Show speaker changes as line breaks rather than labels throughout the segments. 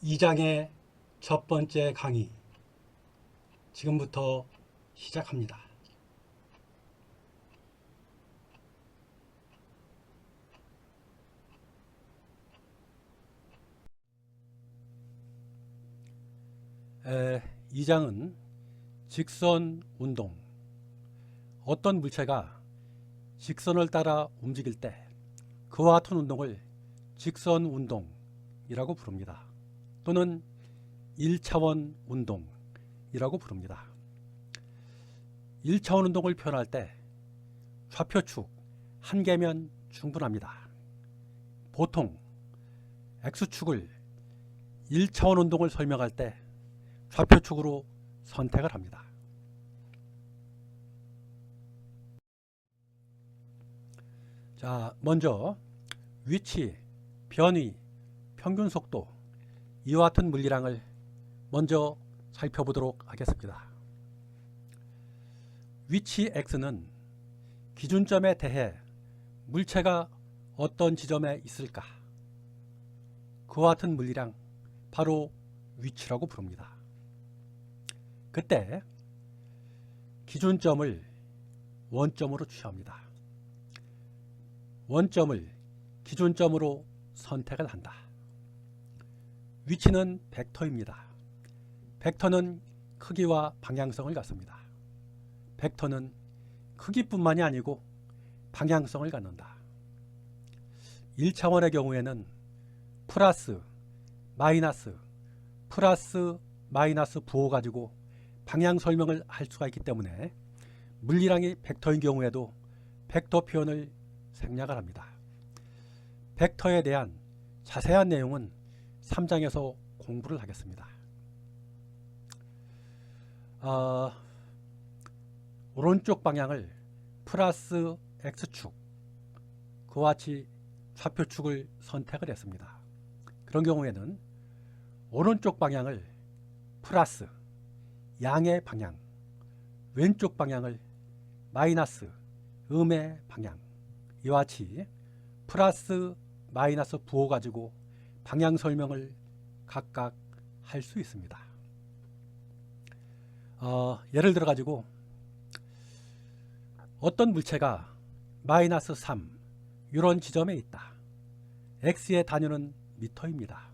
2장의 첫 번째 강의 지금부터 시작합니다. 에, 2장은 직선 운동, 어떤 물체가 직선을 따라 움직일 때 그와 같은 운동을 직선 운동이라고 부릅니다. 또는 1차원 운동이라고 부릅니다. 1차원 운동을 표현할 때 좌표축 한 개면 충분합니다. 보통 X축을 1차원 운동을 설명할 때 좌표축으로 선택을 합니다. 자, 먼저 위치, 변위, 평균 속도 이와 같은 물리량을 먼저 살펴보도록 하겠습니다. 위치 X는 기준점에 대해 물체가 어떤 지점에 있을까? 그와 같은 물리량, 바로 위치라고 부릅니다. 그때 기준점을 원점으로 취합니다. 원점을 기준점으로 선택을 한다. 위치는 벡터입니다. 벡터는 크기와 방향성을 갖습니다. 벡터는 크기뿐만이 아니고 방향성을 갖는다. 1차원의 경우에는 플러스, 마이너스 부호 가지고 방향 설명을 할 수가 있기 때문에 물리량이 벡터인 경우에도 벡터 표현을 생략을 합니다. 벡터에 대한 자세한 내용은 3장에서 공부를 하겠습니다. 오른쪽 방향을 플러스 X축, 그와 같이 좌표축을 선택을 했습니다. 그런 경우에는 오른쪽 방향을 플러스 양의 방향, 왼쪽 방향을 마이너스 음의 방향, 이와 같이 플러스 마이너스 부호 가지고 방향 설명을 각각 할 수 있습니다. 예를 들어 가지고 어떤 물체가 마이너스 3 이런 지점에 있다. X의 단위는 미터입니다.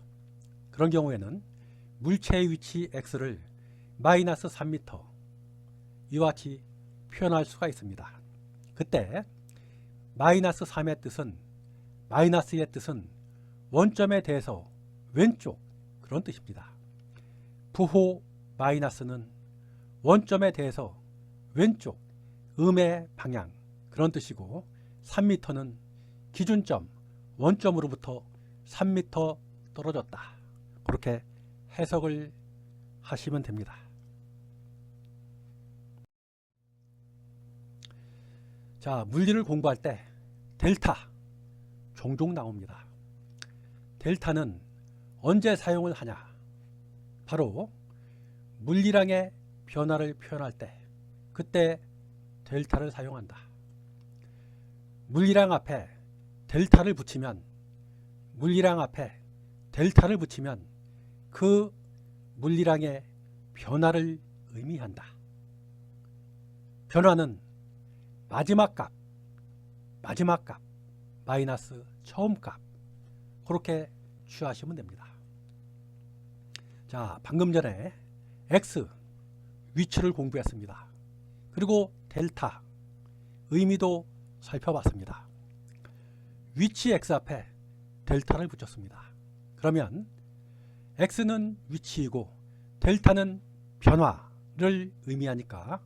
그런 경우에는 물체의 위치 X를 마이너스 3m 이와 같이 표현할 수가 있습니다. 그때 마이너스 3의 뜻은, 마이너스의 뜻은 원점에 대해서 왼쪽, 그런 뜻입니다. 부호 마이너스는 원점에 대해서 왼쪽, 음의 방향, 그런 뜻이고 3m는 기준점, 원점으로부터 3m 떨어졌다. 그렇게 해석을 하시면 됩니다. 자, 물리를 공부할 때 델타 종종 나옵니다. 델타는 언제 사용을 하냐? 바로 물리량의 변화를 표현할 때 그때 델타를 사용한다. 물리량 앞에 델타를 붙이면 그 물리량의 변화를 의미한다. 변화는 마지막 값 마이너스 처음 값, 그렇게 취하시면 됩니다. 자, 방금 전에 X 위치를 공부했습니다. 그리고 델타 의미도 살펴봤습니다. 위치 X 앞에 델타를 붙였습니다. 그러면 X는 위치이고 델타는 변화를 의미하니까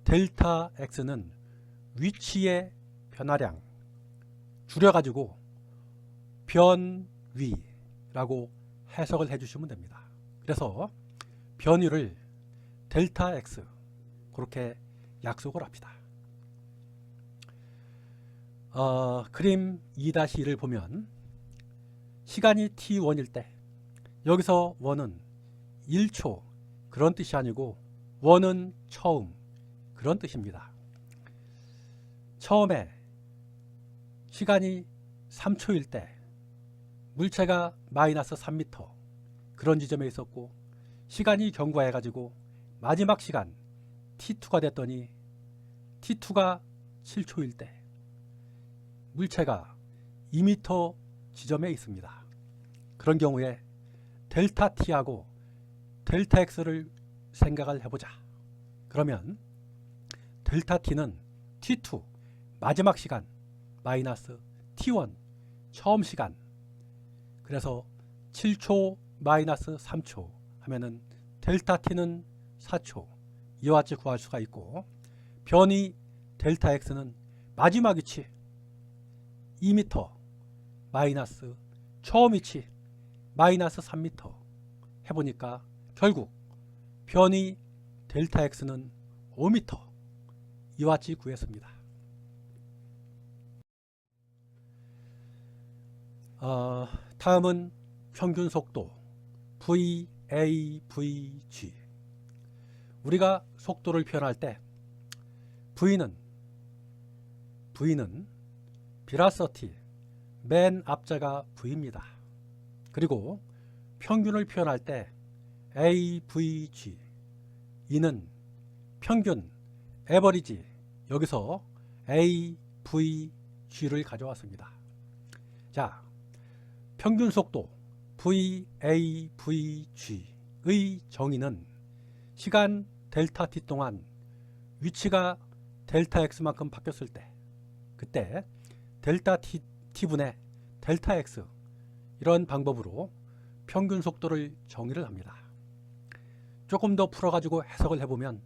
델타 X는 위치의 변화량, 줄여가지고 변위라고 해석을 해주시면 됩니다. 그래서 변위를 델타 X, 그렇게 약속을 합시다. 그림 2-1을 보면 시간이 t1일 때 여기서 1은 1초 그런 뜻이 아니고 1은 처음, 그런 뜻입니다. 처음에 시간이 3초일 때 물체가 마이너스 3m, 그런 지점에 있었고 시간이 경과해 가지고 마지막 시간 t2가 됐더니 t2가 7초일 때 물체가 2m 지점에 있습니다. 그런 경우에 델타 t하고 델타 x를 생각을 해보자. 그러면 델타 t는 t2 마지막 시간 마이너스 t1 처음 시간, 그래서 7초 마이너스 3초 하면은 델타 t는 4초, 이와 같이 구할 수가 있고, 변이 델타 x는 마지막 위치 2m 마이너스 처음 위치 마이너스 3m 해보니까 결국 변이 델타 x는 5m, 이와 같이 구했습니다. 다음은 평균 속도 VAVG. 우리가 속도를 표현할 때 V는 비라서티 맨 앞자가 V입니다. 그리고 평균을 표현할 때 AVG, 이는 평균 에버리지, 여기서 AVG를 가져왔습니다. 자, 평균 속도 VAVG의 정의는 시간 델타 t 동안 위치가 델타 x만큼 바뀌었을 때, 그때 델타 t분의 델타 x, 이런 방법으로 평균 속도를 정의를 합니다. 조금 더 풀어가지고 해석을 해보면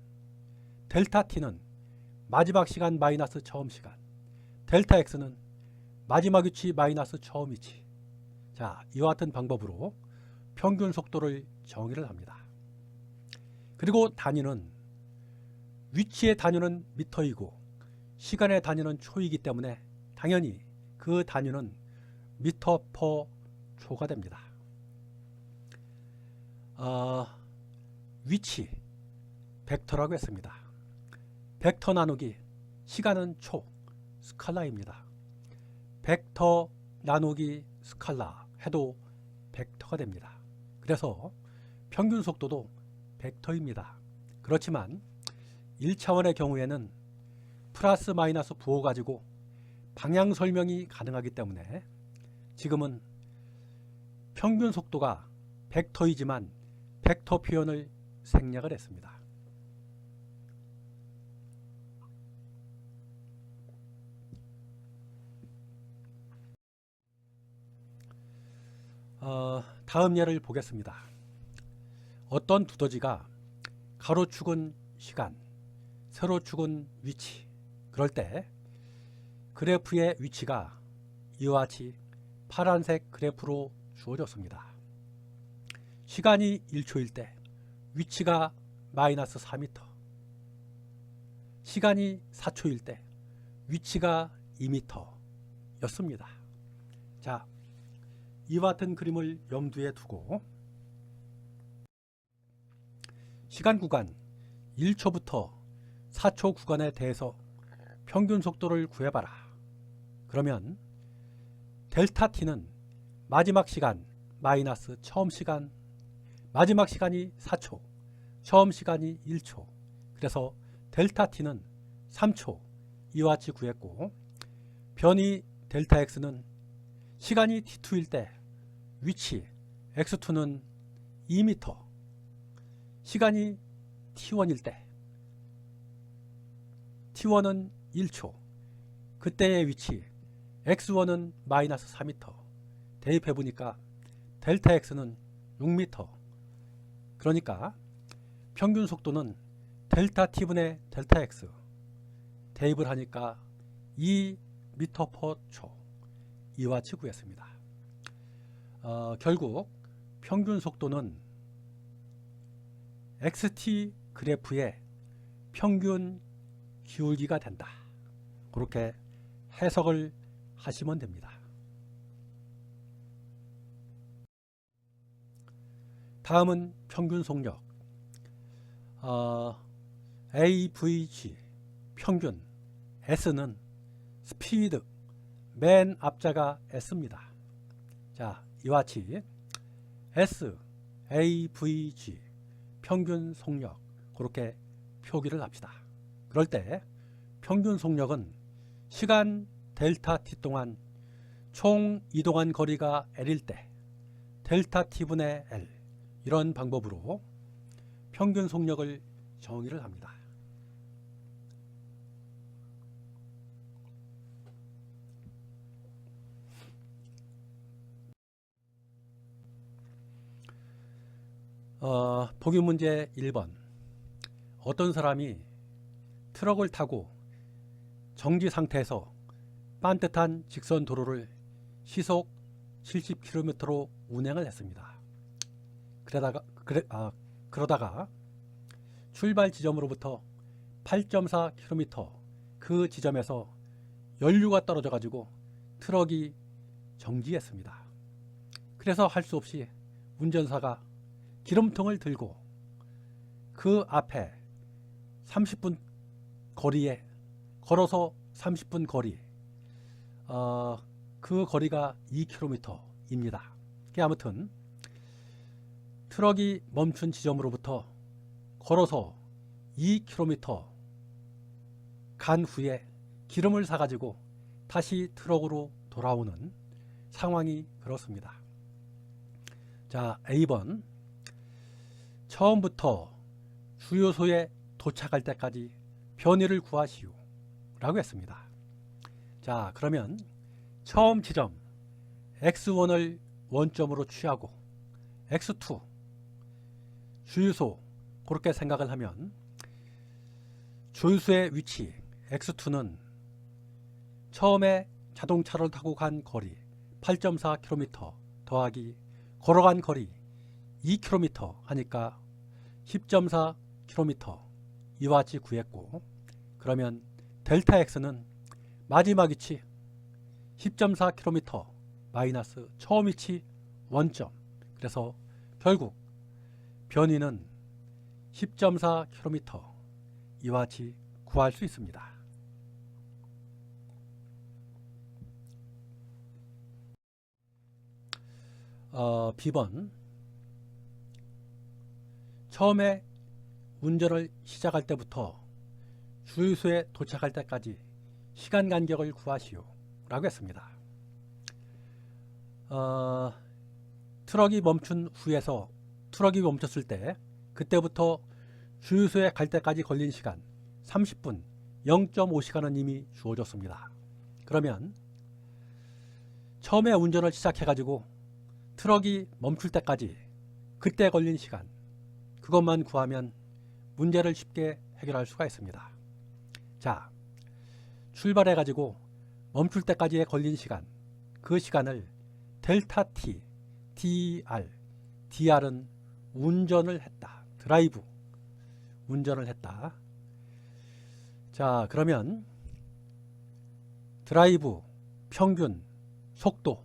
델타 t는 마지막 시간 마이너스 처음 시간, 델타 x는 마지막 위치 마이너스 처음 위치. 자, 이와 같은 방법으로 평균 속도를 정의를 합니다. 그리고 단위는 위치의 단위는 미터이고 시간의 단위는 초이기 때문에 당연히 그 단위는 미터 퍼 초가 됩니다. 위치 벡터라고 했습니다. 벡터 나누기 시간은 초, 스칼라입니다. 벡터 나누기 스칼라 해도 벡터가 됩니다. 그래서 평균 속도도 벡터입니다. 그렇지만 1차원의 경우에는 플러스 마이너스 부호 가지고 방향 설명이 가능하기 때문에 지금은 평균 속도가 벡터이지만 벡터 표현을 생략을 했습니다. 다음 예를 보겠습니다. 어떤 두더지가 가로축은 시간, 세로축은 위치, 그럴 때 그래프의 위치가 이와 같이 파란색 그래프로 주어졌습니다. 시간이 1초일 때 위치가 마이너스 4m, 시간이 4초일 때 위치가 2m 였습니다. 자, 이와 같은 그림을 염두에 두고 시간 구간 1초부터 4초 구간에 대해서 평균 속도를 구해봐라. 그러면 델타 t는 마지막 시간 마이너스 처음 시간, 마지막 시간이 4초, 처음 시간이 1초, 그래서 델타 t는 3초, 이와 같이 구했고, 변이 델타 x는 시간이 t2일 때 위치 x2는 2m, 시간이 t1일 때 t1은 1초, 그때의 위치 x1은 마이너스 4m, 대입해 보니까 델타 x는 6m, 그러니까 평균 속도는 델타 t분의 델타 x, 대입을 하니까 2m per 초, 이와 같이 구했습니다. 결국 평균 속도는 xt 그래프의 평균 기울기가 된다. 그렇게 해석을 하시면 됩니다. 다음은 평균 속력 AVG 평균, S는 스피드 맨 앞자가 S입니다. 자, 이와 같이 S, AVG 평균 속력 그렇게 표기를 합시다. 그럴 때 평균 속력은 시간 델타 t 동안 총 이동한 거리가 L일 때 델타 t분의 L 이런 방법으로 평균 속력을 정의를 합니다. 보기 문제 1번. 어떤 사람이 트럭을 타고 정지 상태에서 반듯한 직선 도로를 시속 70km로 운행을 했습니다. 그러다가 출발 지점으로부터 8.4km 그 지점에서 연료가 떨어져 가지고 트럭이 정지했습니다. 그래서 할 수 없이 운전사가 기름통을 들고 그 앞에 30분 거리에 걸어서 30분 거리 그 거리가 2km입니다. 아무튼 트럭이 멈춘 지점으로부터 걸어서 2km 간 후에 기름을 사가지고 다시 트럭으로 돌아오는 상황이 그렇습니다. 자, A번. 처음부터 주유소에 도착할 때까지 변위를 구하시오 라고 했습니다. 자, 그러면 처음 지점 X1을 원점으로 취하고 X2 주유소 그렇게 생각을 하면 주유소의 위치 X2는 처음에 자동차를 타고 간 거리 8.4km 더하기 걸어간 거리 2km 하니까 10.4km 이와 같이 구했고, 그러면 델타 X는 마지막 위치 10.4km 마이너스 처음 위치 원점, 그래서 결국 변위는 10.4km 이와 같이 구할 수 있습니다. B번. 처음에 운전을 시작할 때부터 주유소에 도착할 때까지 시간 간격을 구하시오 라고 했습니다. 트럭이 멈춘 후에서 트럭이 멈췄을 때 그때부터 주유소에 갈 때까지 걸린 시간 30분 0.5시간은 이미 주어졌습니다. 그러면 처음에 운전을 시작해 가지고 트럭이 멈출 때까지 그때 걸린 시간 그것만 구하면 문제를 쉽게 해결할 수가 있습니다. 자, 출발해 가지고 멈출 때까지의 걸린 시간, 그 시간을 델타 T, DR, DR은 운전을 했다. 드라이브, 운전을 했다. 자, 그러면 드라이브, 평균, 속도,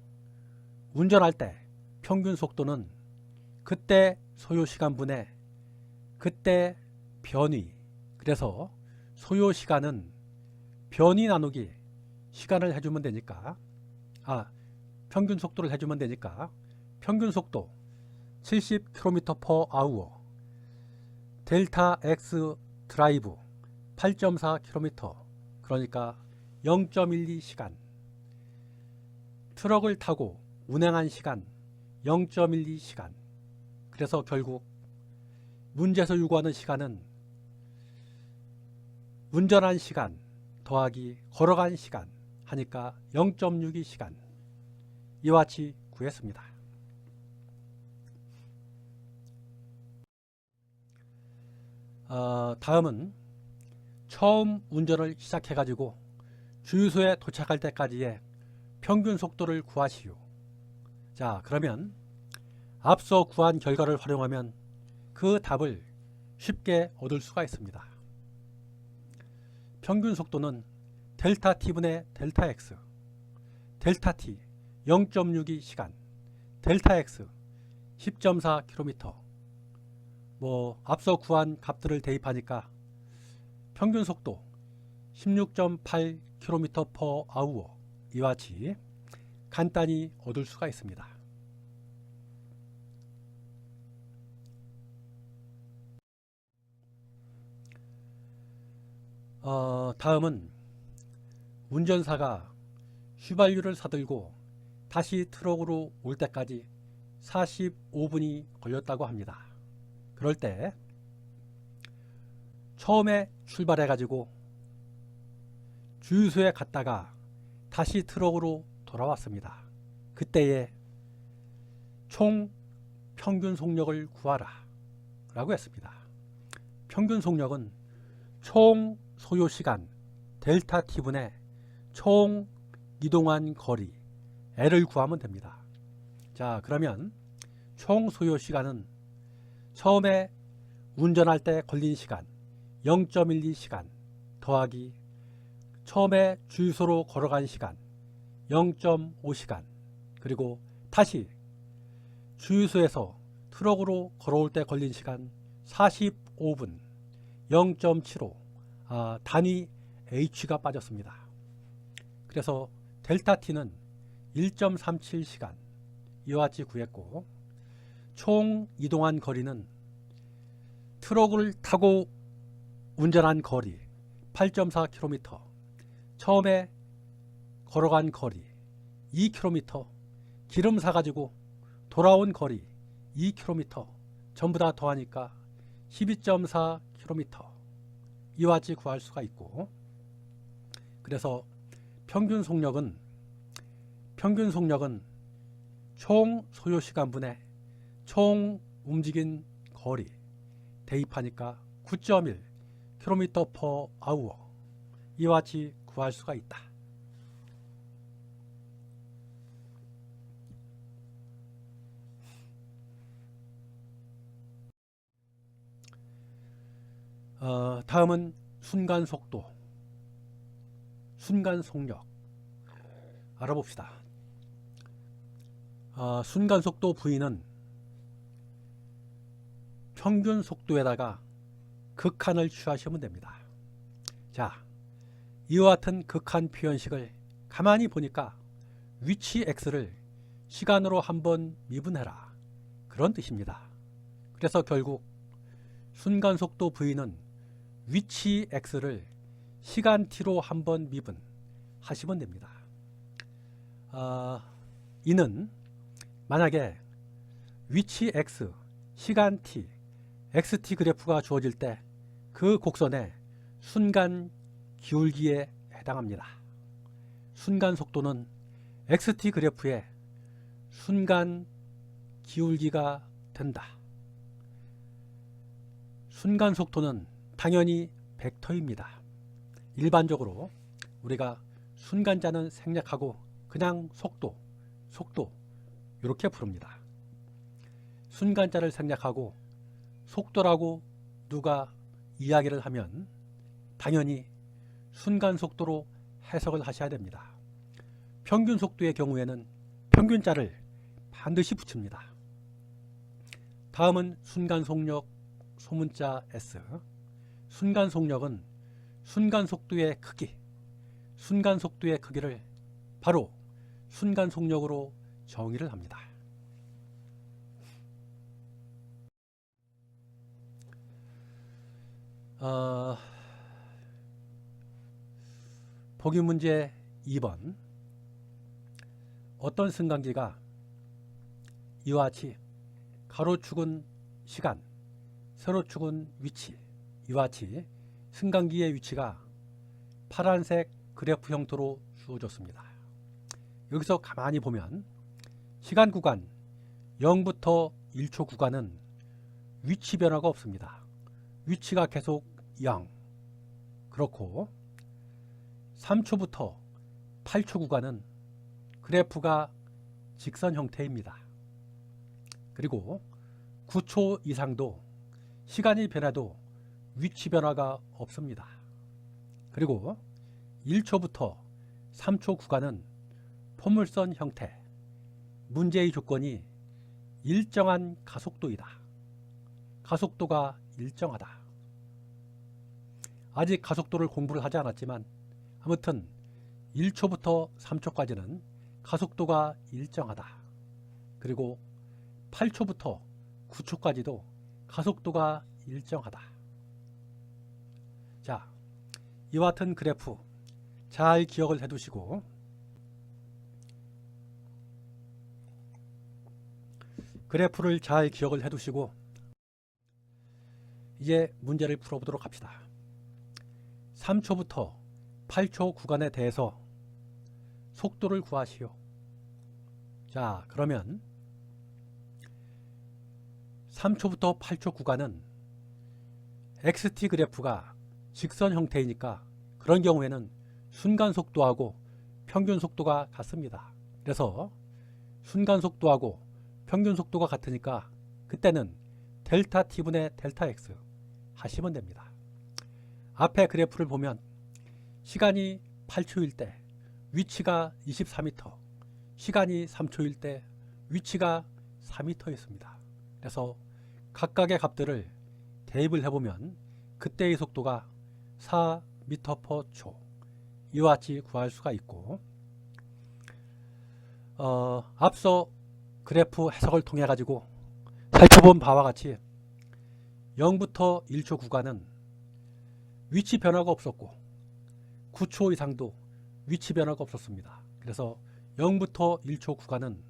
운전할 때 평균 속도는 그때 소요시간분의 그때 변위, 그래서 소요시간은 변위 나누기 시간을 해주면 되니까 평균 속도를 해주면 되니까 평균 속도 70km/h 델타 X 드라이브 8.4km 그러니까 0.12시간 트럭을 타고 운행한 시간 0.12시간 그래서 결국 문제에서 요구하는 시간은 운전한 시간 더하기 걸어간 시간 하니까 0.62시간 이와 같이 구했습니다. 다음은 처음 운전을 시작해 가지고 주유소에 도착할 때까지의 평균 속도를 구하시오. 자, 그러면 앞서 구한 결과를 활용하면 그 답을 쉽게 얻을 수가 있습니다. 평균 속도는 델타 T분의 델타 X, 델타 T 0.62시간, 델타 X 10.4km 앞서 구한 값들을 대입하니까 평균 속도 16.8km/h 이와 같이 간단히 얻을 수가 있습니다. 다음은 운전사가 휘발유를 사들고 다시 트럭으로 올 때까지 45분이 걸렸다고 합니다. 그럴 때 처음에 출발해 가지고 주유소에 갔다가 다시 트럭으로 돌아왔습니다. 그때의 총 평균 속력을 구하라 라고 했습니다. 평균 속력은 총 소요시간 델타 T분의 총 이동한 거리 L을 구하면 됩니다. 자, 그러면 총 소요시간은 처음에 운전할 때 걸린 시간 0.12시간 더하기 처음에 주유소로 걸어간 시간 0.5시간 그리고 다시 주유소에서 트럭으로 걸어올 때 걸린 시간 45분 0.75 단위 H가 빠졌습니다. 그래서 델타 T는 1.37시간 이와 같이 구했고 총 이동한 거리는 트럭을 타고 운전한 거리 8.4km 처음에 걸어간 거리 2km 기름 사가지고 돌아온 거리 2km 전부 다 더하니까 12.4km 이와 같이 구할 수가 있고 그래서 평균 속력은 총 소요시간분의 총 움직인 거리 대입하니까 9.1km/h 이와 같이 구할 수가 있다. 다음은 순간 속도, 순간 속력 알아봅시다. 순간 속도 V는 평균 속도에다가 극한을 취하시면 됩니다. 자, 이와 같은 극한 표현식을 가만히 보니까 위치 x를 시간으로 한번 미분해라 그런 뜻입니다. 그래서 결국 순간 속도 V는 위치 x를 시간 t로 한번 미분하시면 됩니다. 이는 만약에 위치 x, 시간 t, xt 그래프가 주어질 때 그 곡선의 순간 기울기에 해당합니다. 순간 속도는 xt 그래프의 순간 기울기가 된다. 순간 속도는 당연히 벡터입니다. 일반적으로 우리가 순간자는 생략하고 그냥 속도 이렇게 부릅니다. 순간자를 생략하고 속도라고 누가 이야기를 하면 당연히 순간 속도로 해석을 하셔야 됩니다. 평균 속도의 경우에는 평균자를 반드시 붙입니다. 다음은 순간 속력 소문자 S. 순간 속력은 순간 속도의 크기, 순간 속도의 크기를 바로 순간 속력으로 정의를 합니다. 보기 문제 2번. 어떤 승강기가 이와 같이 가로축은 시간, 세로축은 위치, 이와 같이 승강기의 위치가 파란색 그래프 형태로 주어졌습니다. 여기서 가만히 보면 시간 구간 0부터 1초 구간은 위치 변화가 없습니다. 위치가 계속 0. 그렇고 3초부터 8초 구간은 그래프가 직선 형태입니다. 그리고 9초 이상도 시간이 변해도 위치 변화가 없습니다. 그리고 1초부터 3초 구간은 포물선 형태, 문제의 조건이 일정한 가속도이다. 가속도가 일정하다. 아직 가속도를 공부를 하지 않았지만 아무튼 1초부터 3초까지는 가속도가 일정하다. 그리고 8초부터 9초까지도 가속도가 일정하다. 자, 이와 같은 그래프 잘 기억을 해 두시고 그래프를 잘 기억을 해 두시고 이제 문제를 풀어보도록 합시다. 3초부터 8초 구간에 대해서 속도를 구하시오. 자, 그러면 3초부터 8초 구간은 XT 그래프가 직선 형태이니까 그런 경우에는 순간 속도하고 평균 속도가 같습니다. 그래서 순간 속도하고 평균 속도가 같으니까 그때는 델타 T분의 델타 X 하시면 됩니다. 앞에 그래프를 보면 시간이 8초일 때 위치가 24m, 시간이 3초일 때 위치가 4m 있습니다. 그래서 각각의 값들을 대입을 해보면 그때의 속도가 4m/초 이와 같이 구할 수가 있고, 앞서 그래프 해석을 통해 가지고 살펴본 바와 같이 0부터 1초 구간은 위치 변화가 없었고 9초 이상도 위치 변화가 없었습니다. 그래서 0부터 1초 구간은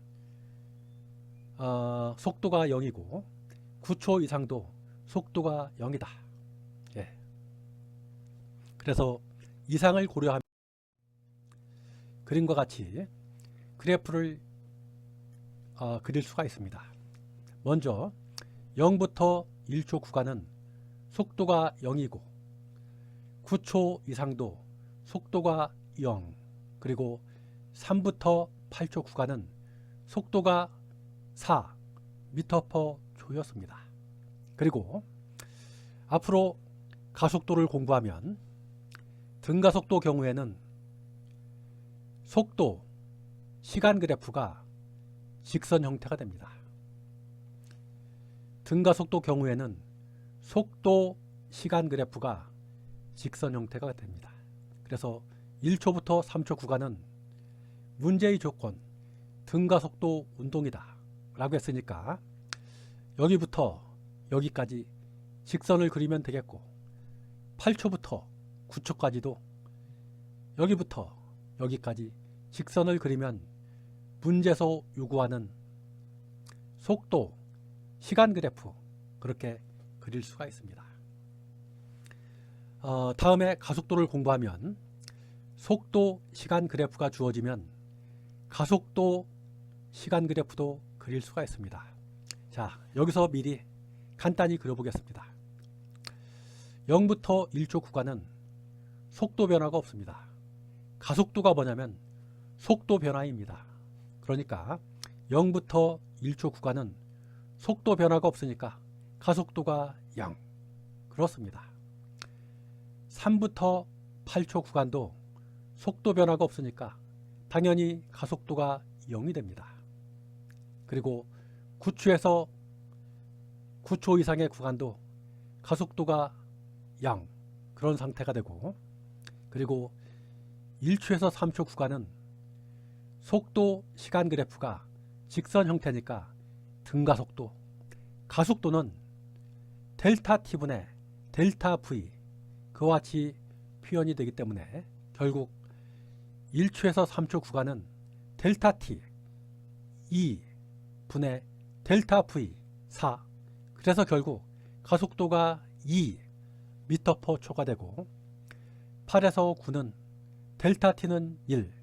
속도가 0이고 9초 이상도 속도가 0이다. 예. 그래서 이상을 고려하면 그림과 같이 그래프를 그릴 수가 있습니다. 먼저 0부터 1초 구간은 속도가 0이고 9초 이상도 속도가 0, 그리고 3부터 8초 구간은 속도가 4m/초였습니다. 그리고 앞으로 가속도를 공부하면 등가속도 경우에는 속도, 시간 그래프가 직선 형태가 됩니다. 등가속도 경우에는 속도, 시간 그래프가 직선 형태가 됩니다. 그래서 1초부터 3초 구간은 문제의 조건 등가속도 운동이다 라고 했으니까 여기부터 여기까지 직선을 그리면 되겠고, 8초부터 9초까지도 여기부터 여기까지 직선을 그리면 문제에서 요구하는 속도, 시간 그래프 그렇게 그릴 수가 있습니다. 다음에 가속도를 공부하면 속도, 시간 그래프가 주어지면 가속도, 시간 그래프도 그릴 수가 있습니다. 자, 여기서 미리 간단히 그려보겠습니다. 0부터 1초 구간은 속도 변화가 없습니다. 가속도가 뭐냐면 속도 변화입니다. 그러니까 0부터 1초 구간은 속도 변화가 없으니까 가속도가 0. 그렇습니다. 3부터 8초 구간도 속도 변화가 없으니까 당연히 가속도가 0이 됩니다. 그리고 9초에서 9초 이상의 구간도 가속도가 0 그런 상태가 되고, 그리고 1초에서 3초 구간은 속도, 시간 그래프가 직선 형태니까 등가속도, 가속도는 델타 T분의 델타 V 그와 같이 표현이 되기 때문에 결국 1초에서 3초 구간은 델타 T 2분의 델타 V 4, 그래서 결국 가속도가 2m/초가 되고, 8에서 9는 델타 T는 1,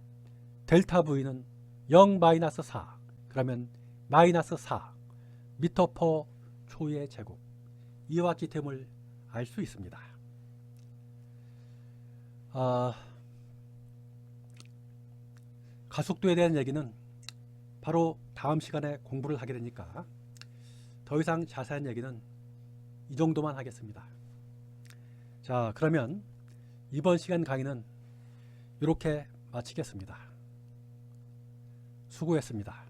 델타 V는 0-4, 그러면 마이너스 4m/초의 제곱, 이와 같기 됨을 알 수 있습니다. 가속도에 대한 얘기는 바로 다음 시간에 공부를 하게 되니까 더 이상 자세한 얘기는 이 정도만 하겠습니다. 자, 그러면 이번 시간 강의는 이렇게 마치겠습니다. 수고했습니다.